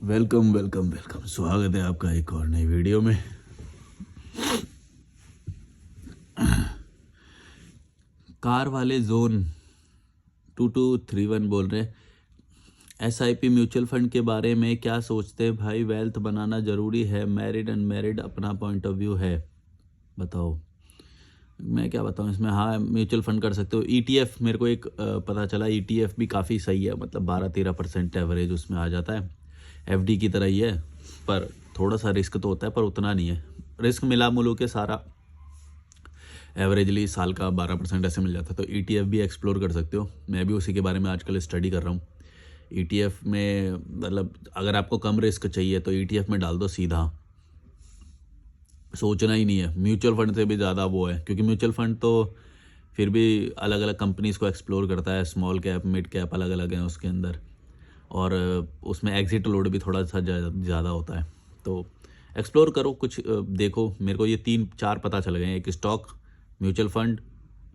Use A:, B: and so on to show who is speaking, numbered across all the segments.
A: Welcome welcome welcome, स्वागत है आपका एक और नई वीडियो में। कार वाले जोन 2231 बोल रहे हैं, SIP म्यूचुअल फंड के बारे में क्या सोचते हैं भाई? वेल्थ बनाना ज़रूरी है? मैरिड अनमैरिड अपना पॉइंट ऑफ व्यू है, बताओ। मैं क्या बताऊं इसमें। हाँ, म्यूचुअल फंड कर सकते हो। ETF मेरे को एक पता चला, ETF भी काफ़ी सही है, मतलब 12-13% एवरेज उसमें आ जाता है। FD की तरह ही है, पर थोड़ा सा रिस्क तो होता है, पर उतना नहीं है। रिस्क मिला मुलू के सारा एवरेजली साल का 12% ऐसे मिल जाता है। तो ETF भी एक्सप्लोर कर सकते हो। मैं भी उसी के बारे में आजकल स्टडी कर रहा हूँ। ETF में मतलब अगर आपको कम रिस्क चाहिए तो ETF में डाल दो सीधा, सोचना ही नहीं है। म्यूचुअल फंड से भी ज़्यादा वो है, क्योंकि म्यूचुअल फंड तो फिर भी अलग अलग कंपनीज़ को एक्सप्लोर करता है। स्मॉल कैप, मिड कैप अलग अलग हैं उसके अंदर, और उसमें एग्जिट लोड भी थोड़ा सा ज़्यादा होता है। तो एक्सप्लोर करो, कुछ देखो। मेरे को ये 3-4 पता चल गए हैं, एक स्टॉक, म्यूचुअल फंड,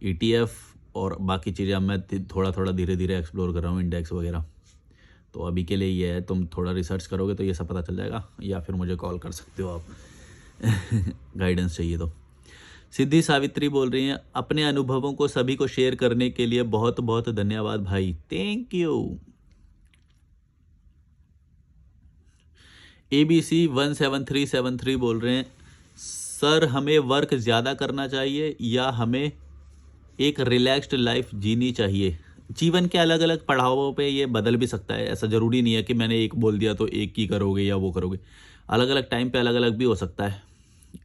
A: ETF और बाकी चीज़ें अब मैं थोड़ा थोड़ा धीरे धीरे एक्सप्लोर कर रहा हूँ, इंडेक्स वगैरह। तो अभी के लिए ये है, तुम थोड़ा रिसर्च करोगे तो ये सब पता चल जाएगा, या फिर मुझे कॉल कर सकते हो आप गाइडेंस चाहिए तो। सिद्धि सावित्री बोल रही हैं, अपने अनुभवों को सभी को शेयर करने के लिए बहुत बहुत धन्यवाद भाई, थैंक यू। ABC 17373 बोल रहे हैं, सर हमें वर्क ज़्यादा करना चाहिए या हमें एक रिलैक्स्ड लाइफ जीनी चाहिए? जीवन के अलग अलग पड़ावों पे ये बदल भी सकता है। ऐसा ज़रूरी नहीं है कि मैंने एक बोल दिया तो एक ही करोगे या वो करोगे। अलग अलग टाइम पे अलग अलग भी हो सकता है।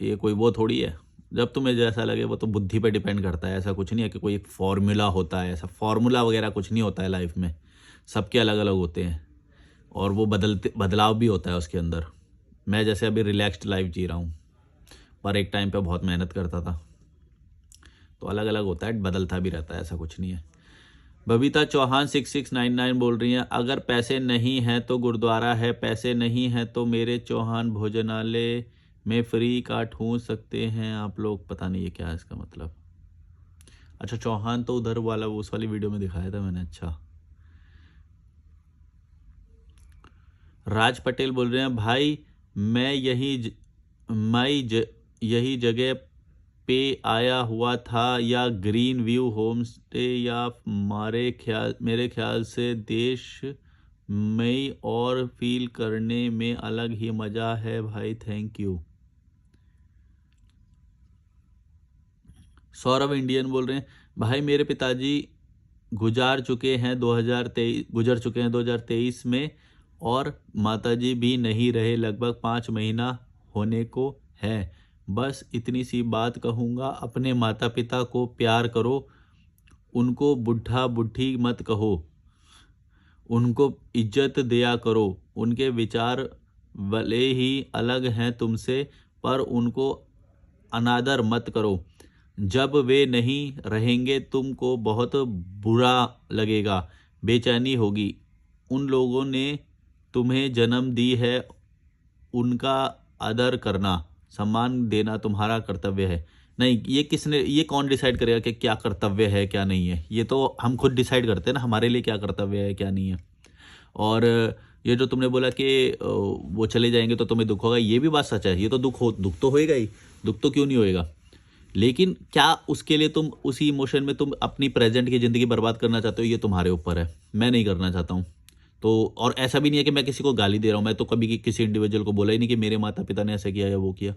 A: ये कोई वो थोड़ी है, जब तुम्हें जैसा लगे। वो तो बुद्धि पे डिपेंड करता है। ऐसा कुछ नहीं है कि कोई एक फॉर्मूला होता है, ऐसा फॉर्मूला वगैरह कुछ नहीं होता है लाइफ में। सबके अलग अलग होते हैं, और वो बदलाव भी होता है उसके अंदर। मैं जैसे अभी रिलैक्स्ड लाइफ जी रहा हूँ, पर एक टाइम पे बहुत मेहनत करता था। तो अलग अलग होता है, बदलता भी रहता है, ऐसा कुछ नहीं है। बबीता चौहान 6699 बोल रही हैं, अगर पैसे नहीं हैं तो गुरुद्वारा है, पैसे नहीं हैं तो मेरे चौहान भोजनालय में फ्री का ठूंस सकते हैं आप लोग। पता नहीं ये क्या है इसका मतलब। अच्छा, चौहान तो उधर वाला, उस वाली वीडियो में दिखाया था मैंने। अच्छा, राज पटेल बोल रहे हैं, भाई मैं यही जगह पे आया हुआ था, या ग्रीन व्यू होम स्टे, या मेरे ख्याल से देश में और फील करने में अलग ही मज़ा है भाई, थैंक यू। सौरभ इंडियन बोल रहे हैं, भाई मेरे पिताजी गुजर चुके हैं 2023 में, और माताजी भी नहीं रहे, लगभग 5 महीना होने को है। बस इतनी सी बात कहूँगा, अपने माता पिता को प्यार करो, उनको बुढ़ा बुढ़ी मत कहो, उनको इज्जत दिया करो। उनके विचार भले ही अलग हैं तुमसे, पर उनको अनादर मत करो। जब वे नहीं रहेंगे तुमको बहुत बुरा लगेगा, बेचैनी होगी। उन लोगों ने तुम्हें जन्म दी है, उनका आदर करना, सम्मान देना तुम्हारा कर्तव्य है। नहीं, ये कौन डिसाइड करेगा कि क्या कर्तव्य है क्या नहीं है? ये तो हम खुद डिसाइड करते हैं ना, हमारे लिए क्या कर्तव्य है क्या नहीं है। और ये जो तुमने बोला कि वो चले जाएंगे तो तुम्हें दुख होगा, ये भी बात सच है। ये तो दुख तो होएगा ही, दुख तो क्यों नहीं होएगा। लेकिन क्या उसके लिए तुम उसी इमोशन में तुम अपनी प्रेजेंट की ज़िंदगी बर्बाद करना चाहते हो, ये तुम्हारे ऊपर है। मैं नहीं करना चाहता हूँ। तो और ऐसा भी नहीं है कि मैं किसी को गाली दे रहा हूँ। मैं तो कभी किसी इंडिविजुअल को बोला ही नहीं कि मेरे माता पिता ने ऐसा किया या वो किया।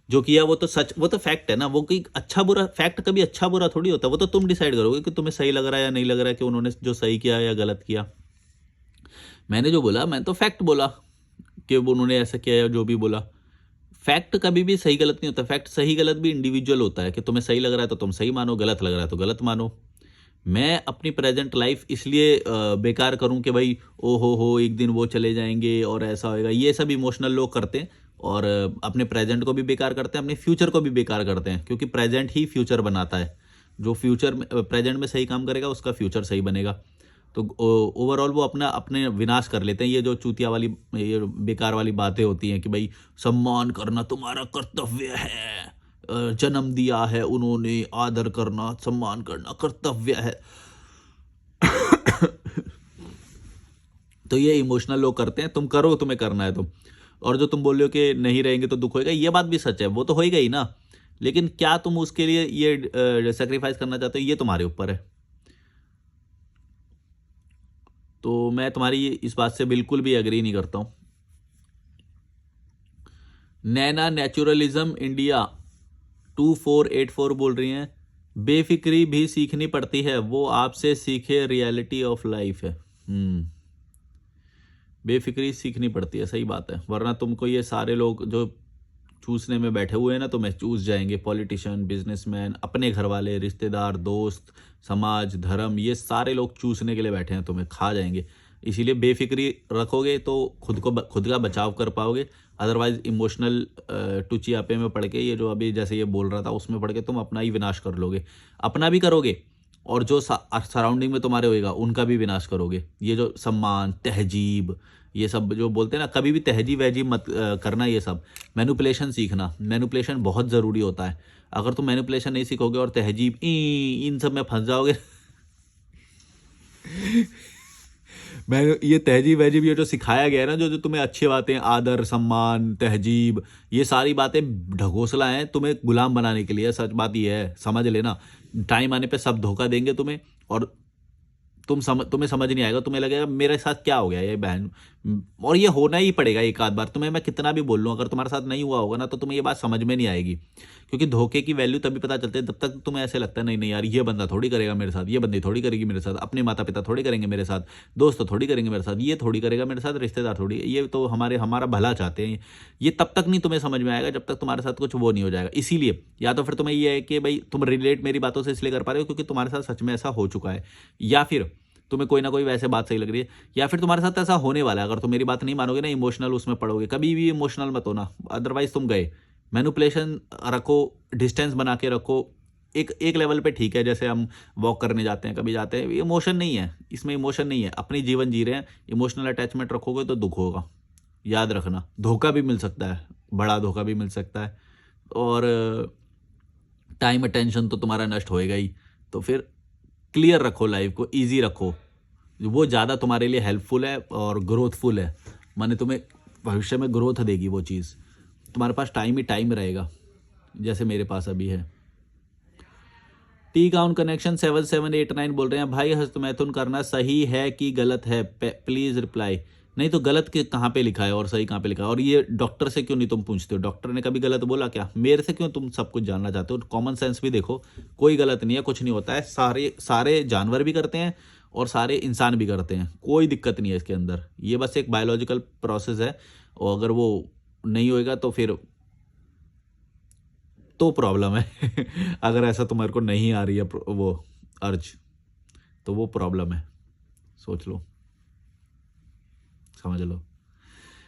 A: जो किया वो तो सच, वो तो फैक्ट है ना। वो कोई अच्छा बुरा फैक्ट कभी अच्छा बुरा थोड़ी होता है। वो तो तुम डिसाइड करोगे कि तुम्हें सही लग रहा है या नहीं लग रहा है कि उन्होंने जो सही किया या गलत किया। मैंने जो बोला, मैं तो फैक्ट बोला कि वो उन्होंने ऐसा किया या जो भी बोला। फैक्ट कभी भी सही गलत नहीं होता। फैक्ट सही गलत भी इंडिविजुअल होता है, कि तुम्हें सही लग रहा है तो तुम सही मानो, गलत लग रहा है तो गलत मानो। मैं अपनी प्रेजेंट लाइफ इसलिए बेकार करूं कि भाई ओ हो एक दिन वो चले जाएंगे और ऐसा होएगा, ये सब इमोशनल लोग करते हैं। और अपने प्रेजेंट को भी बेकार करते हैं, अपने फ्यूचर को भी बेकार करते हैं, क्योंकि प्रेजेंट ही फ्यूचर बनाता है। जो फ्यूचर में प्रेजेंट में सही काम करेगा उसका फ्यूचर सही बनेगा। तो ओवरऑल वो अपना अपने विनाश कर लेते हैं। ये जो चूतिया वाली, ये बेकार वाली बातें होती हैं कि भाई सम्मान करना तुम्हारा कर्तव्य है, जन्म दिया है उन्होंने, आदर करना सम्मान करना कर्तव्य है। तो ये इमोशनल लोग करते हैं, तुम करो, तुम्हें करना है तो। और जो तुम बोल रहे हो कि नहीं रहेंगे तो दुख होएगा, ये बात भी सच है, वो तो होएगा ही ना, लेकिन क्या तुम उसके लिए ये सेक्रीफाइस करना चाहते हो, ये तुम्हारे ऊपर है। तो मैं तुम्हारी इस बात से बिल्कुल भी एग्री नहीं करता हूँ। नैना नेचुरलिज्म इंडिया 2484 बोल रही हैं, बेफिक्री भी सीखनी पड़ती है, वो आपसे सीखे, रियलिटी ऑफ लाइफ है। बेफिक्री सीखनी पड़ती है, सही बात है, वरना तुमको ये सारे लोग जो चूसने में बैठे हुए हैं ना, तुम्हें चूस जाएंगे। पॉलिटिशियन, बिजनेसमैन, अपने घर वाले, रिश्तेदार, दोस्त, समाज, धर्म, ये सारे लोग चूसने के लिए बैठे हैं, तुम्हें खा जाएंगे। इसीलिए बेफिक्री रखोगे तो खुद का बचाव कर पाओगे। अदरवाइज इमोशनल टुचियापे में पड़ के, ये जो अभी जैसे ये बोल रहा था उसमें पड़ के तुम अपना ही विनाश कर लोगे, अपना भी करोगे और जो सराउंडिंग में तुम्हारे होएगा उनका भी विनाश करोगे। ये जो सम्मान, तहजीब, ये सब जो बोलते हैं ना, कभी भी तहजीब वहजीब मत करना। ये सब मैनिपुलेशन सीखना, मैनिपुलेशन बहुत ज़रूरी होता है। अगर तुम मैनिपुलेशन नहीं सीखोगे और तहजीब इन सब में फंस जाओगे मैं ये तहजीब वहजीब ये जो सिखाया गया है ना, जो जो तुम्हें अच्छी बातें, आदर, सम्मान, तहजीब, ये सारी बातें ढकोसला हैं तुम्हें गुलाम बनाने के लिए। सच बात ये है, समझ लेना, टाइम आने पे सब धोखा देंगे तुम्हें और तुम्हें समझ नहीं आएगा, तुम्हें लगेगा मेरे साथ क्या हो गया ये बहन। और ये होना ही पड़ेगा एक आध बार, तुम्हें मैं कितना भी बोल लूँ, अगर तुम्हारे साथ नहीं हुआ होगा ना तो तुम्हें ये बात समझ में नहीं आएगी। क्योंकि धोखे की वैल्यू तभी पता चलती है जब तक तुम्हें ऐसे लगता है नहीं नहीं यार, ये बंदा थोड़ी करेगा मेरे साथ, ये बंदी थोड़ी करेगी मेरे साथ, अपने माता पिता थोड़ी करेंगे मेरे साथ, दोस्त थोड़ी करेंगे मेरे साथ, ये थोड़ी करेगा मेरे साथ, रिश्तेदार थोड़ी, ये तो हमारा भला चाहते हैं। ये तब तक नहीं तुम्हें समझ में आएगा जब तक तुम्हारे साथ कुछ वो नहीं हो जाएगा। इसीलिए या तो फिर तुम्हें ये है कि भाई तुम रिलेट मेरी बातों से इसलिए कर पा रहे हो क्योंकि तुम्हारे साथ सच में ऐसा हो चुका है, या फिर तुम्हें कोई ना कोई वैसे बात सही लग रही है, या फिर तुम्हारे साथ ऐसा होने वाला है। अगर तुम मेरी बात नहीं मानोगे ना, इमोशनल उसमें पड़ोगे, कभी भी इमोशनल मत होना, अदरवाइज तुम गए। मैनिपुलेशन रखो, डिस्टेंस बना के रखो, एक लेवल पे ठीक है, जैसे हम वॉक करने जाते हैं, कभी जाते हैं, इमोशन नहीं है इसमें, इमोशन नहीं है, अपनी जीवन जी रहे हैं। इमोशनल अटैचमेंट रखोगे तो दुख होगा, याद रखना। धोखा भी मिल सकता है, बड़ा धोखा भी मिल सकता है, और टाइम अटेंशन तो तुम्हारा नष्ट होएगा ही। तो फिर क्लियर रखो, लाइफ को ईजी रखो, वो ज़्यादा तुम्हारे लिए हेल्पफुल है और ग्रोथफुल है। माने तुम्हें भविष्य में ग्रोथ देगी वो चीज़, तुम्हारे पास टाइम ही टाइम रहेगा, जैसे मेरे पास अभी है। टी काउन कनेक्शन 7789 बोल रहे हैं, भाई हस्तमैथुन करना सही है कि गलत है, प्लीज़ रिप्लाई। नहीं तो गलत के कहाँ पे लिखा है और सही कहाँ पे लिखा है? और ये डॉक्टर से क्यों नहीं तुम पूछते हो? डॉक्टर ने कभी गलत बोला क्या? मेरे से क्यों तुम सब कुछ जानना चाहते हो? कॉमन सेंस भी देखो, कोई गलत नहीं है, कुछ नहीं होता है, सारे सारे जानवर भी करते हैं और सारे इंसान भी करते हैं, कोई दिक्कत नहीं है इसके अंदर। ये बस एक बायोलॉजिकल प्रोसेस है, और अगर वो नहीं होएगा तो फिर तो प्रॉब्लम है अगर ऐसा तुम्हारे को नहीं आ रही है वो अर्ज, तो वो प्रॉब्लम है, सोच लो, समझ लो।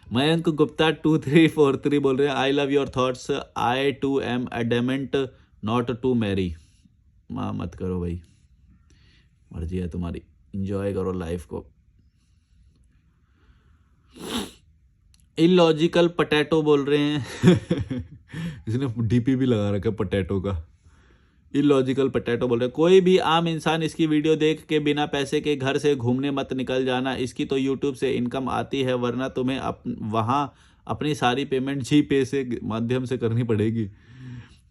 A: मयंक गुप्ता 2343 बोल रहे हैं, I love your thoughts, I too am adamant not to marry. माँ मत करो भाई, मर्जी है तुम्हारी, इंजॉय करो लाइफ को। इलॉजिकल पटैटो बोल रहे हैं इसने डीपी भी लगा रखा है पटैटो का। इलॉजिकल पटैटो बोल रहे हैं, कोई भी आम इंसान इसकी वीडियो देख के बिना पैसे के घर से घूमने मत निकल जाना, इसकी तो यूट्यूब से इनकम आती है, वरना तुम्हें वहाँ अपनी सारी पेमेंट जी पे से माध्यम से करनी पड़ेगी।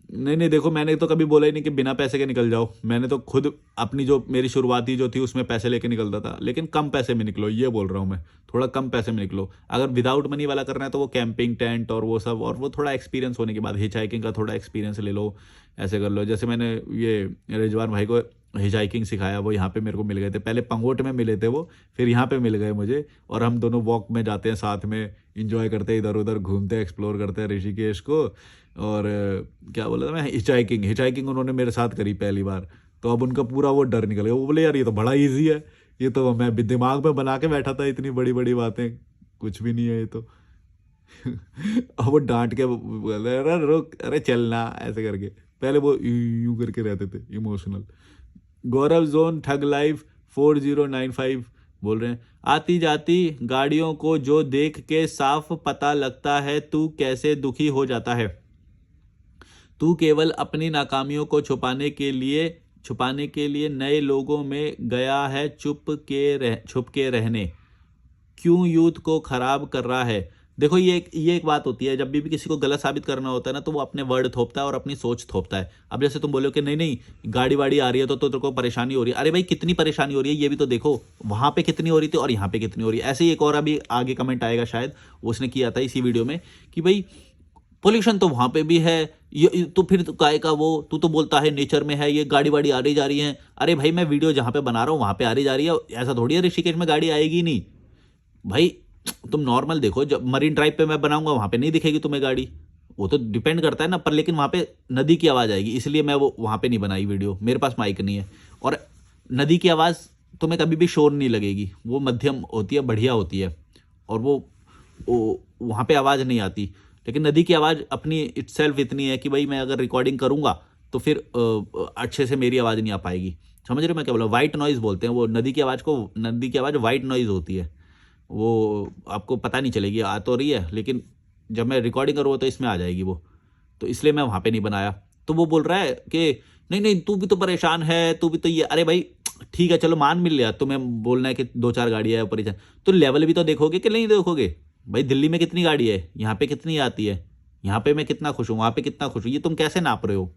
A: नहीं नहीं, देखो मैंने तो कभी बोला ही नहीं कि बिना पैसे के निकल जाओ, मैंने तो खुद अपनी जो मेरी शुरुआती जो थी उसमें पैसे लेके निकलता था, लेकिन कम पैसे में निकलो, ये बोल रहा हूँ मैं, थोड़ा कम पैसे में निकलो। अगर विदाउट मनी वाला करना है तो वो कैंपिंग टेंट और वो सब, और वो थोड़ा एक्सपीरियंस होने के बाद हिच हाइकिंग का थोड़ा एक्सपीरियंस ले लो, ऐसे कर लो। जैसे मैंने ये रिजवान भाई को हिच हाइकिंग सिखाया, वो यहाँ पे मेरे को मिल गए थे, पहले पंगोट में मिले थे वो, फिर यहाँ पे मिल गए मुझे, और हम दोनों वॉक में जाते हैं साथ में, इंजॉय करते हैं, इधर उधर घूमते हैं, एक्सप्लोर करते हैं ऋषिकेश को। और क्या बोला था मैं, हिच हाइकिंग उन्होंने मेरे साथ करी पहली बार, तो अब उनका पूरा वो डर निकल गया, वो बोले यार ये तो बड़ा ईजी है, ये तो मैं भी दिमाग में बना के बैठा था, इतनी बड़ी बड़ी बातें कुछ भी नहीं है ये तो अब वो डांट के बोले अरे रुक, अरे चलना, ऐसे करके, पहले वो यूं करके रहते थे इमोशनल। गौरव जोन ठग लाइफ 4095 बोल रहे हैं, आती जाती गाड़ियों को जो देख के साफ पता लगता है तू कैसे दुखी हो जाता है। तू केवल अपनी नाकामियों को छुपाने के लिए नए लोगों में गया है छुप के रहने। क्यों यूथ को खराब कर रहा है। देखो ये एक बात होती है, जब भी किसी को गलत साबित करना होता है ना, तो वो अपने वर्ड थोपता है और अपनी सोच थोपता है। अब जैसे तुम बोलो कि नहीं नहीं गाड़ी वाड़ी आ रही है तो तेरे को परेशानी हो रही है। अरे भाई कितनी परेशानी हो रही है ये भी तो देखो, वहां पे कितनी हो रही थी और यहाँ पे कितनी हो रही है। ऐसे ही एक और अभी आगे कमेंट आएगा शायद, उसने किया था इसी वीडियो में कि भाई पोल्यूशन तो वहां पे भी है, ये तो फिर तो काय का वो, तू तो बोलता है नेचर में है, ये गाड़ी वाड़ी आ रही जा रही है। अरे भाई मैं वीडियो जहां पे बना रहा हूँ वहां पे आ रही जा रही है, ऐसा थोड़ी है ऋषिकेश में गाड़ी आएगी नहीं भाई। तुम नॉर्मल देखो, जब मरीन ड्राइव पे मैं बनाऊंगा वहां पे नहीं दिखेगी तुम्हें गाड़ी, वो तो डिपेंड करता है ना। पर लेकिन वहां पे नदी की आवाज आएगी, इसलिए मैं वो वहां पे नहीं बनाई वीडियो, मेरे पास माइक नहीं है। और नदी की आवाज तुम्हें कभी भी शोर नहीं लगेगी, वो मध्यम होती है, बढ़िया होती है, और वो वहां पे आवाज नहीं आती। लेकिन नदी की आवाज अपनी इटसेल्फ इतनी है कि भाई मैं अगर रिकॉर्डिंग करूंगा तो फिर अच्छे से मेरी आवाज नहीं आ पाएगी। समझ रहे हो मैं क्या बोला? वाइट नॉइज बोलते हैं वो नदी की आवाज को, नदी की आवाज वाइट नॉइज होती है, वो आपको पता नहीं चलेगी, आ तो रही है लेकिन जब मैं रिकॉर्डिंग करूँगा तो इसमें आ जाएगी वो। तो इसलिए मैं वहाँ पे नहीं बनाया। तो वो बोल रहा है कि नहीं नहीं तू भी तो परेशान है, तू भी तो ये। अरे भाई ठीक है चलो मान मिल लिया, तुम्हें बोलना है कि 2-4 गाड़ियाँ है परेशान, तो लेवल भी तो देखोगे कि नहीं देखोगे? भाई दिल्ली में कितनी गाड़ी है, यहाँ पे कितनी आती है, यहाँ पे मैं कितना खुश हूँ, वहाँ पे कितना खुश हूँ, ये तुम कैसे नाप रहे हो?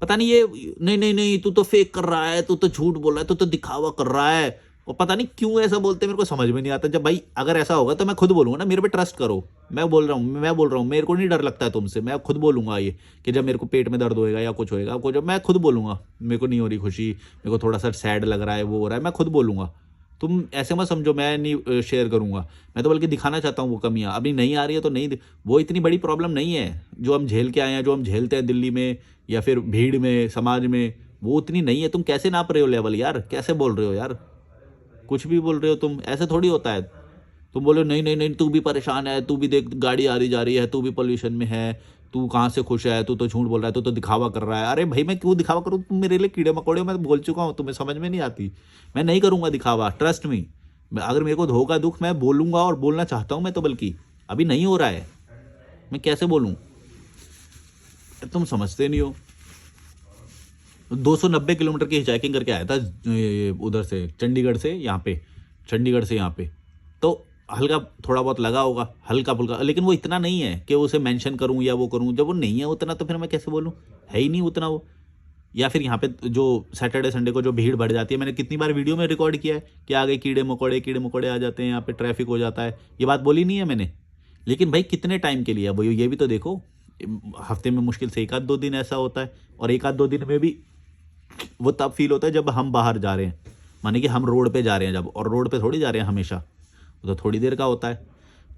A: पता नहीं ये नहीं नहीं नहीं तू तो फेक कर रहा है, तू तो झूठ बोल रहा है, तू तो दिखावा कर रहा है। और पता नहीं क्यों ऐसा बोलते हैं, मेरे को समझ में नहीं आता। जब भाई अगर ऐसा होगा तो मैं खुद बोलूंगा ना, मेरे पे ट्रस्ट करो, मैं बोल रहा हूँ, मेरे को नहीं डर लगता है तुमसे, मैं खुद बोलूंगा ये कि जब मेरे को पेट में दर्द होएगा या कुछ होएगा, आपको जब मैं खुद बोलूंगा मेरे को नहीं हो रही खुशी, मेरे को थोड़ा सा सैड लग रहा है, वो हो रहा है, मैं खुद बोलूंगा। तुम ऐसे मत समझो मैं नहीं शेयर करूंगा, मैं तो बल्कि दिखाना चाहता हूँ वो कमियां। अभी नहीं आ रही है तो नहीं, वो इतनी बड़ी प्रॉब्लम नहीं है जो हम झेल के आए हैं, जो हम झेलते हैं दिल्ली में या फिर भीड़ में, समाज में, वो उतनी नहीं है। तुम कैसे नाप रहे हो लेवल यार, कैसे बोल रहे हो यार, कुछ भी बोल रहे हो तुम, ऐसे थोड़ी होता है। तुम बोलो नहीं नहीं नहीं तू भी परेशान है, तू भी देख गाड़ी आ रही जा रही है, तू भी पोल्यूशन में है, तू कहाँ से खुश है, तू तो झूठ बोल रहा है, तू तो दिखावा कर रहा है। अरे भाई मैं क्यों दिखावा करूँ? तुम मेरे लिए कीड़े मकोड़े हो, मैं बोल चुका हूँ, तुम्हें समझ में नहीं आती। मैं नहीं करूँगा दिखावा, ट्रस्ट मी। अगर मेरे को होगा दुख मैं बोलूंगा, और बोलना चाहता हूँ मैं तो, बल्कि अभी नहीं हो रहा है, मैं कैसे बोलूँ? तुम समझते नहीं हो। 290 किलोमीटर की हिचाइकिंग करके आया था उधर से, चंडीगढ़ से यहाँ पे, चंडीगढ़ से यहाँ पे, तो हल्का थोड़ा बहुत लगा होगा, हल्का फुल्का, लेकिन वो इतना नहीं है कि उसे मेंशन करूं या वो करूं। जब वो नहीं है उतना तो फिर मैं कैसे बोलूं, है ही नहीं उतना वो। या फिर यहाँ पे जो सैटरडे संडे को जो भीड़ बढ़ जाती है, मैंने कितनी बार वीडियो में रिकॉर्ड किया है कि आगे कीड़े मकोड़े आ जाते हैं, यहाँ पे ट्रैफिक हो जाता है, ये बात बोली नहीं है मैंने। लेकिन भाई कितने टाइम के लिए, वो ये भी तो देखो, हफ्ते में मुश्किल से 1-2 दिन ऐसा होता है, और 1-2 दिन में भी वो तब फील होता है जब हम बाहर जा रहे हैं, माने कि हम रोड पे जा रहे हैं जब, और रोड पे थोड़ी जा रहे हैं हमेशा, वो तो थोड़ी देर का होता है।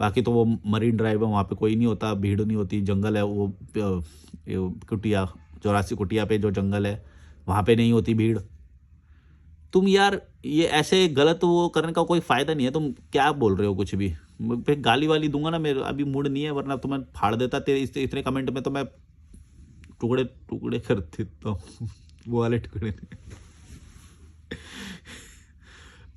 A: बाकी तो वो मरीन ड्राइव है, वहाँ पे कोई नहीं होता, भीड़ नहीं होती, जंगल है वो, कुटिया 84 कुटिया पे जो जंगल है वहाँ पे नहीं होती भीड़। तुम यार ये ऐसे गलत वो करने का कोई फायदा नहीं है, तुम क्या बोल रहे हो कुछ भी। फिर गाली वाली दूंगा ना, मेरे अभी मूड नहीं है, वरना तुम्हें फाड़ देता तेरे इतने कमेंट में, तो मैं टुकड़े टुकड़े कर देता हूँ वो वाले टुकड़े नहीं।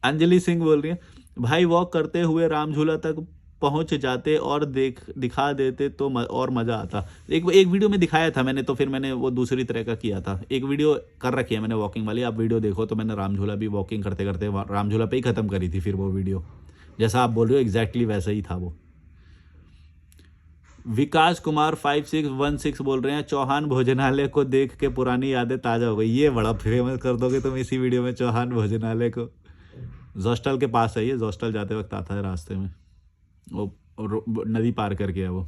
A: अंजलि सिंह बोल रही है भाई वॉक करते हुए राम झूला तक पहुंच जाते और दिखा देते तो और मजा आता। एक वीडियो में दिखाया था मैंने, तो फिर मैंने वो दूसरी तरह का किया था। एक वीडियो कर रखी है मैंने वॉकिंग वाली, आप वीडियो देखो तो मैंने राम झूला भी वॉकिंग करते करते राम झूला पे ही खत्म करी थी। फिर वो वीडियो जैसा आप बोल रहे हो एग्जैक्टली वैसा ही था वो। विकास कुमार 5616 बोल रहे हैं चौहान भोजनालय को देख के पुरानी यादें ताज़ा हो गई। ये बड़ा फेमस कर दोगे तुम इसी वीडियो में चौहान भोजनालय को। जोस्टल के पास है ये, जोस्टल जाते वक्त आता है रास्ते में, वो नदी पार करके है वो।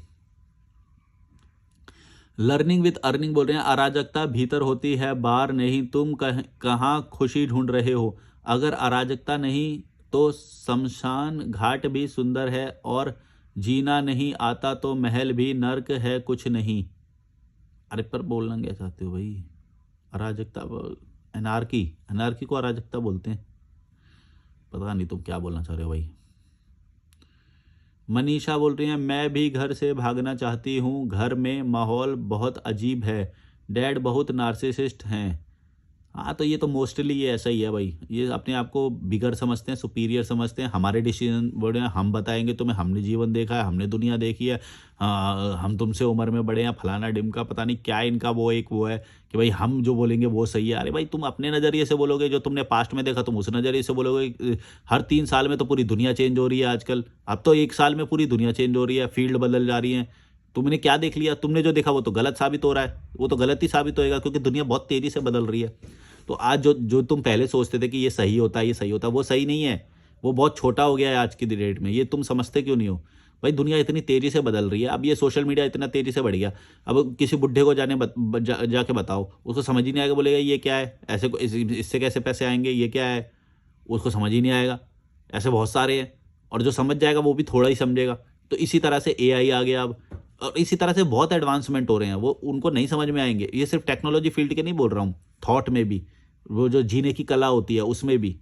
A: लर्निंग विद अर्निंग बोल रहे हैं अराजकता भीतर होती है बाहर नहीं, तुम कहाँ खुशी ढूंढ रहे हो? अगर अराजकता नहीं तो शमशान घाट भी सुंदर है, और जीना नहीं आता तो महल भी नर्क है कुछ नहीं। अरे पर बोलना क्या चाहते हो भाई? अराजकता, अनार्की को अराजकता बोलते हैं, पता नहीं तुम क्या बोलना चाह रहे हो भाई। मनीषा बोल रही हैं मैं भी घर से भागना चाहती हूँ, घर में माहौल बहुत अजीब है, डैड बहुत नार्सिसिस्ट हैं, हाँ, तो ये तो मोस्टली ये ऐसा ही है भाई। ये अपने आप को बिगर समझते हैं, सुपीरियर समझते हैं। हमारे डिसीजन बड़े हैं, हम बताएँगे तुम्हें, हमने जीवन देखा है, हमने दुनिया देखी है। हम तुमसे उम्र में बड़े हैं, फलाना-ढिमका, पता नहीं क्या इनका वो है कि भाई हम जो बोलेंगे वो सही है। अरे भाई, तुम अपने नज़रिए से बोलोगे, जो तुमने पास्ट में देखा तुम उस नज़रिए से बोलोगे। हर 3 साल में तो पूरी दुनिया चेंज हो रही है आजकल। अब तो 1 साल में पूरी दुनिया चेंज हो रही है, फ़ील्ड बदल जा रही है। तुमने क्या देख लिया? तुमने जो देखा वो तो गलत साबित हो रहा है। वो तो गलत ही साबित होएगा, क्योंकि दुनिया बहुत तेज़ी से बदल रही है। तो आज जो जो तुम पहले सोचते थे कि ये सही होता है, ये सही होता है, वो सही नहीं है। वो बहुत छोटा हो गया है आज की डेट में। ये तुम समझते क्यों नहीं हो? भाई, दुनिया इतनी तेज़ी से बदल रही है। अब ये सोशल मीडिया इतना तेज़ी से बढ़ गया। अब किसी बुड्ढे को जाने बत ब जा जाके बताओ, उसको समझ ही नहीं आएगा, बोलेगा ये क्या है? ऐसे को इससे कैसे पैसे आएँगे? ये क्या है? उसको समझ ही नहीं आएगा। ऐसे बहुत सारे हैं, और जो समझ जाएगा वो भी थोड़ा ही समझेगा। तो इसी तरह से एआई आ गया अब, और इसी तरह से बहुत एडवांसमेंट हो रहे हैं, वो उनको नहीं समझ में आएँगे। ये सिर्फ़ टेक्नोलॉजी फ़ील्ड के नहीं बोल रहा हूँ, थॉट में भी, वो जो जीने की कला होती है उसमें भी,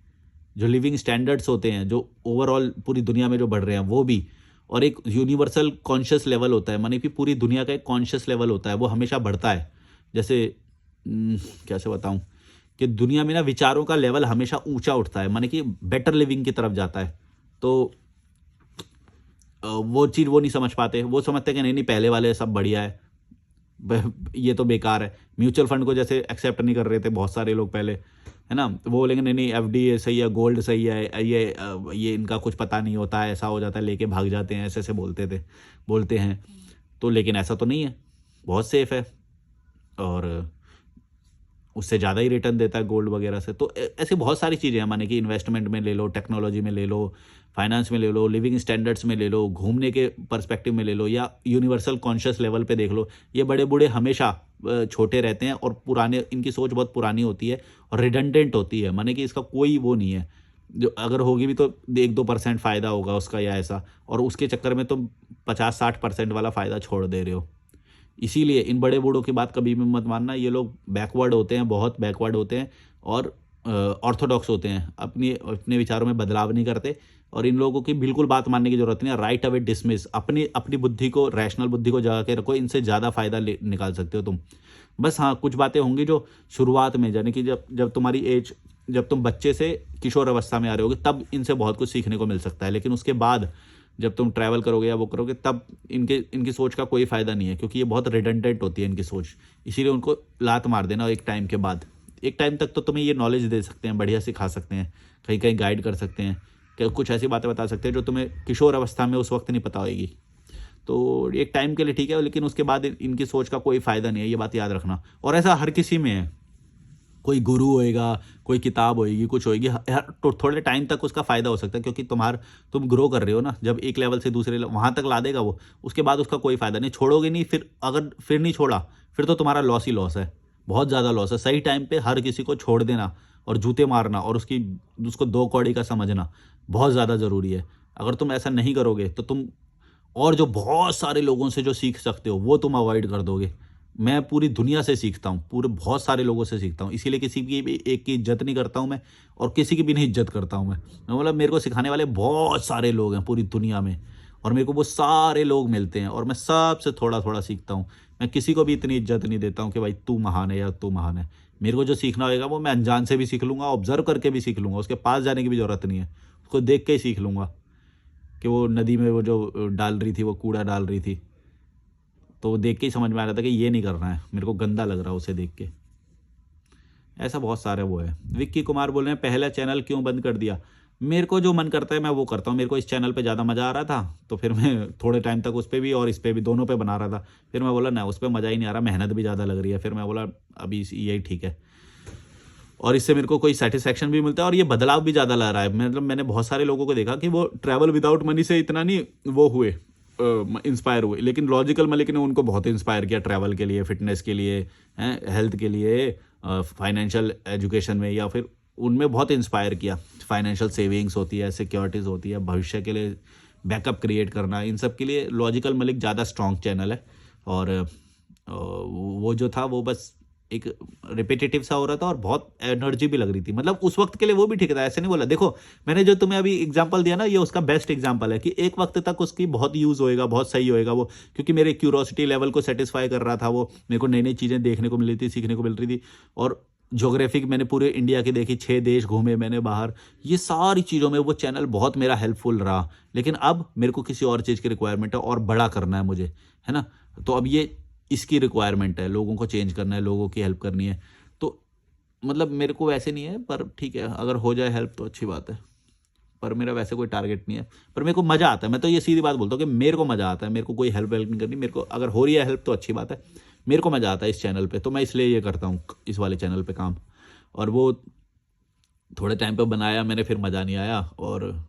A: जो लिविंग स्टैंडर्ड्स होते हैं, जो ओवरऑल पूरी दुनिया में जो बढ़ रहे हैं वो भी, और एक यूनिवर्सल कॉन्शियस लेवल होता है, माने कि पूरी दुनिया का एक कॉन्शियस लेवल होता है, वो हमेशा बढ़ता है। जैसे कैसे बताऊँ कि दुनिया में ना विचारों का लेवल हमेशा ऊँचा उठता है, माने कि बेटर लिविंग की तरफ जाता है। तो वो चीज़ वो नहीं समझ पाते। वो समझते हैं कि नहीं-नहीं, पहले वाले सब बढ़िया है। ये तो बेकार है। म्यूचुअल फंड को जैसे एक्सेप्ट नहीं कर रहे थे बहुत सारे लोग पहले, है ना? वो बोलेंगे नहीं-नहीं, एफडी सही है, गोल्ड सही है, ये इनका कुछ पता नहीं होता है, ऐसा हो जाता है, लेके भाग जाते हैं, ऐसे-ऐसे बोलते हैं। तो लेकिन ऐसा तो नहीं है, बहुत सेफ है, और उससे ज़्यादा ही रिटर्न देता है गोल्ड वगैरह से। तो ऐसी बहुत सारी चीज़ें हैं, माने कि इन्वेस्टमेंट में ले लो, टेक्नोलॉजी में ले लो, फाइनेंस में ले लो, लिविंग स्टैंडर्ड्स में ले लो, घूमने के पर्सपेक्टिव में ले लो, या यूनिवर्सल कॉन्शियस लेवल पे देख लो। ये बड़े-बूढ़े हमेशा छोटे रहते हैं, और पुराने, इनकी सोच बहुत पुरानी होती है और रिडंडेंट होती है, माने कि इसका कोई वो नहीं है। जो अगर होगी भी तो 1-2% फ़ायदा होगा उसका, या ऐसा, और उसके चक्कर में तुम 50-60% वाला फ़ायदा छोड़ दे रहे हो। इसीलिए इन बड़े बूढ़ों की बात कभी भी मत मानना। ये लोग बैकवर्ड होते हैं, बहुत बैकवर्ड होते हैं, और ऑर्थोडॉक्स होते हैं। अपने विचारों में बदलाव नहीं करते, और इन लोगों की बिल्कुल बात मानने की ज़रूरत नहीं है। Right away dismiss. अपनी अपनी बुद्धि को, रैशनल बुद्धि को जगा के रखो। इनसे ज़्यादा फ़ायदा ले निकाल सकते हो तुम। बस हाँ, कुछ बातें होंगी जो शुरुआत में, यानी कि जब जब तुम्हारी एज, जब तुम बच्चे से किशोर अवस्था में आ रहे होगे, तब इनसे बहुत कुछ सीखने को मिल सकता है। लेकिन उसके बाद जब तुम ट्रैवल करोगे या वो करोगे, तब इनकी सोच का कोई फ़ायदा नहीं है, क्योंकि ये बहुत रिडंडेंट होती है इनकी सोच। इसीलिए उनको लात मार देना एक टाइम के बाद। एक टाइम तक तो तुम्हें ये नॉलेज दे सकते हैं, बढ़िया सिखा सकते हैं, कहीं-कहीं गाइड कर सकते हैं, कि कुछ ऐसी बातें बता सकते हैं जो तुम्हें किशोर अवस्था में उस वक़्त नहीं पता होएगी। तो एक टाइम के लिए ठीक है, लेकिन उसके बाद इनकी सोच का कोई फ़ायदा नहीं है, ये बात याद रखना। और ऐसा हर किसी में है। कोई गुरु होएगा, कोई किताब होएगी, कुछ होएगी, तो थोड़े टाइम तक उसका फ़ायदा हो सकता है, क्योंकि तुम ग्रो कर रहे हो ना, जब एक लेवल से दूसरे वहाँ तक ला देगा वो, उसके बाद उसका कोई फ़ायदा नहीं, छोड़ोगे नहीं। फिर अगर फिर नहीं छोड़ा, फिर तो तुम्हारा लॉस ही लॉस है, बहुत ज़्यादा लॉस है। सही टाइम पे हर किसी को छोड़ देना, और जूते मारना, और उसको दो कौड़ी का समझना बहुत ज़्यादा ज़रूरी है। अगर तुम ऐसा नहीं करोगे, तो तुम और जो बहुत सारे लोगों से जो सीख सकते हो, वो तुम अवॉइड कर दोगे। मैं पूरी दुनिया से सीखता हूँ, पूरे बहुत सारे लोगों से सीखता हूँ, इसीलिए किसी की भी एक की इज़्ज़त नहीं करता हूँ मैं, और किसी की भी नहीं इज़्ज़त करता हूँ मैं बोला, मेरे को सिखाने वाले बहुत सारे लोग हैं पूरी दुनिया में, और मेरे को वो सारे लोग मिलते हैं, और मैं सबसे थोड़ा-थोड़ा सीखता हूँ। मैं किसी को भी इतनी इज़्ज़त नहीं देता हूँ कि भाई तू महान है या तू महान है। मेरे को जो सीखना होएगा वो मैं अनजान से भी सीख लूँगा, ऑब्ज़र्व करके भी सीख लूँगा, उसके पास जाने की भी ज़रूरत नहीं है। उसको देख के ही सीख लूँगा कि वो नदी में वो जो डाल रही थी, वो कूड़ा डाल रही थी। तो वो देख के ही समझ में आ रहा था कि ये नहीं करना है, मेरे को गंदा लग रहा है उसे देख के। ऐसा बहुत सारे वो है। विक्की कुमार बोल रहे हैं, पहला चैनल क्यों बंद कर दिया? मेरे को जो मन करता है मैं वो करता हूँ। मेरे को इस चैनल पे ज़्यादा मज़ा आ रहा था, तो फिर मैं थोड़े टाइम तक उस पे भी और इस पे भी, दोनों पे बना रहा था। फिर मैं बोला ना, उस पे मज़ा ही नहीं आ रहा, मेहनत भी ज़्यादा लग रही है। फिर मैं बोला अभी यही ठीक है, और इससे मेरे को कोई सैटिस्फैक्शन भी मिलता है, और ये बदलाव भी ज़्यादा ला रहा है। मतलब मैंने बहुत सारे लोगों को देखा कि वो ट्रैवल विदाउट मनी से इतना नहीं वो हुए, इंस्पायर हुए, लेकिन लॉजिकल मलिक ने उनको बहुत इंस्पायर किया ट्रैवल के लिए, फिटनेस के लिए, हेल्थ के लिए, फाइनेंशियल एजुकेशन में, या फिर उनमें बहुत इंस्पायर किया। फाइनेंशियल सेविंग्स होती है, सिक्योरिटीज़ होती है, भविष्य के लिए बैकअप क्रिएट करना, इन सब के लिए लॉजिकल मलिक ज़्यादा स्ट्रॉन्ग चैनल है। और वो जो था वो बस एक रिपीटेटिव सा हो रहा था, और बहुत एनर्जी भी लग रही थी। मतलब उस वक्त के लिए वो भी ठीक था, ऐसे नहीं बोला। देखो, मैंने जो तुम्हें अभी एग्जांपल दिया ना, ये उसका बेस्ट एग्जांपल है कि एक वक्त तक उसकी बहुत यूज़ होएगा, बहुत सही होएगा वो, क्योंकि मेरे क्यूरोसिटी लेवल को सेटिस्फाई कर रहा था वो। मेरे को नई नई चीज़ें देखने को मिल रही थी, सीखने को मिल रही थी, और ज्योग्राफिक मैंने पूरे इंडिया की देखी, 6 देश घूमे मैंने बाहर, ये सारी चीज़ों में वो चैनल बहुत मेरा हेल्पफुल रहा। लेकिन अब मेरे को किसी और चीज़ की रिक्वायरमेंट है और बड़ा करना है मुझे, है ना? तो अब ये इसकी रिक्वायरमेंट है, लोगों को चेंज करना है, लोगों की हेल्प करनी है। तो मतलब मेरे को वैसे नहीं है, पर ठीक है, अगर हो जाए हेल्प तो अच्छी बात है। पर मेरा वैसे कोई टारगेट नहीं है, पर मेरे को मज़ा आता है। मैं तो ये सीधी बात बोलता हूँ कि मेरे को मज़ा आता है, मेरे को कोई हेल्प वेल्प नहीं करनी। मेरे को अगर हो रही है हेल्प तो अच्छी बात है, मेरे को मज़ा आता है इस चैनल पे, तो मैं इसलिए ये करता हूँ इस वाले चैनल पे काम। और वो थोड़े टाइम पे बनाया मैंने, फिर मज़ा नहीं आया। और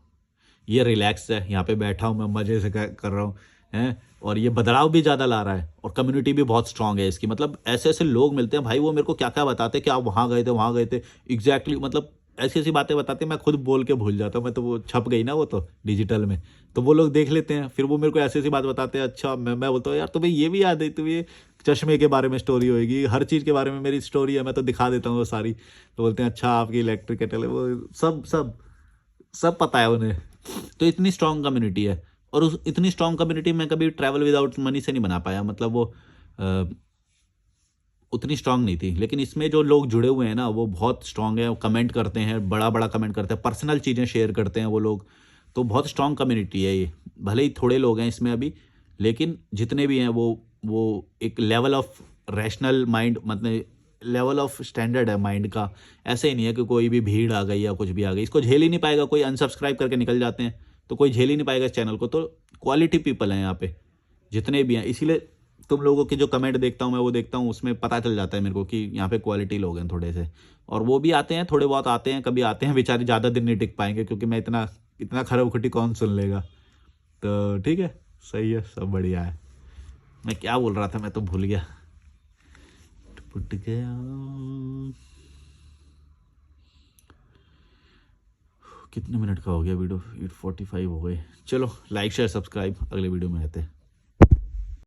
A: ये रिलैक्स है, यहाँ पे बैठा हूँ मैं, मज़े से कर रहा हूँ, हैं। और ये बदलाव भी ज़्यादा ला रहा है और कम्युनिटी भी बहुत स्ट्रांग है इसकी। मतलब ऐसे-ऐसे लोग मिलते हैं भाई, वो मेरे को क्या-क्या बताते हैं कि आप वहाँ गए थे। एग्ज़ैक्टली मतलब ऐसी-ऐसी बातें बताते हैं, मैं खुद बोल के भूल जाता हूँ। मैं तो वो छप गई ना वो तो डिजिटल में, तो वो लोग देख लेते हैं, फिर वो मेरे को ऐसी-ऐसी बात बताते हैं। अच्छा, मैं बोलता हूँ यार तुम्हें ये भी याद है? तुम्हें ये चश्मे के बारे में स्टोरी होएगी, हर चीज़ के बारे में मेरी स्टोरी है, मैं तो दिखा देता हूँ वो सारी। तो बोलते हैं अच्छा आपकी इलेक्ट्रिक केटल है, वो सब सब सब पता है उन्हें। तो इतनी स्ट्रॉन्ग कम्युनिटी है। और उस इतनी स्ट्रॉन्ग कम्युनिटी मैं कभी ट्रैवल विदाउट मनी से नहीं बना पाया। मतलब वो अ, उतनी स्ट्रॉन्ग नहीं थी। लेकिन इसमें जो लोग जुड़े हुए हैं ना, वो बहुत स्ट्रॉन्ग है, कमेंट करते हैं, बड़ा-बड़ा कमेंट करते हैं, पर्सनल चीज़ें शेयर करते हैं वो लोग। तो बहुत स्ट्रॉन्ग कम्युनिटी है ये। भले ही थोड़े लोग हैं इसमें अभी, लेकिन जितने भी हैं वो एक लेवल ऑफ रैशनल माइंड, मतलब लेवल ऑफ स्टैंडर्ड है माइंड का। ऐसे ही नहीं है कि कोई भी भीड़ आ गई या कुछ भी आ गई, इसको झेल ही नहीं पाएगा कोई, अनसब्सक्राइब करके निकल जाते हैं। तो कोई झेल ही नहीं पाएगा इस चैनल को। तो क्वालिटी पीपल हैं यहाँ पे, जितने भी हैं। इसीलिए तुम लोगों के जो कमेंट देखता हूँ मैं, वो देखता हूँ, उसमें पता चल जाता है मेरे को कि यहाँ पे क्वालिटी लोग हैं थोड़े से। और वो भी आते हैं, थोड़े बहुत आते हैं, कभी आते हैं बेचारे, ज़्यादा दिन नहीं टिक पाएँगे क्योंकि मैं इतना इतना खरा-खुटी कौन सुन लेगा। तो ठीक है, सही है, सब बढ़िया है। मैं क्या बोल रहा था, मैं तो भूल गया। टूट गया। कितने मिनट का हो गया वीडियो? 8:45 हो गए। चलो लाइक शेयर सब्सक्राइब, अगले वीडियो में रहते हैं।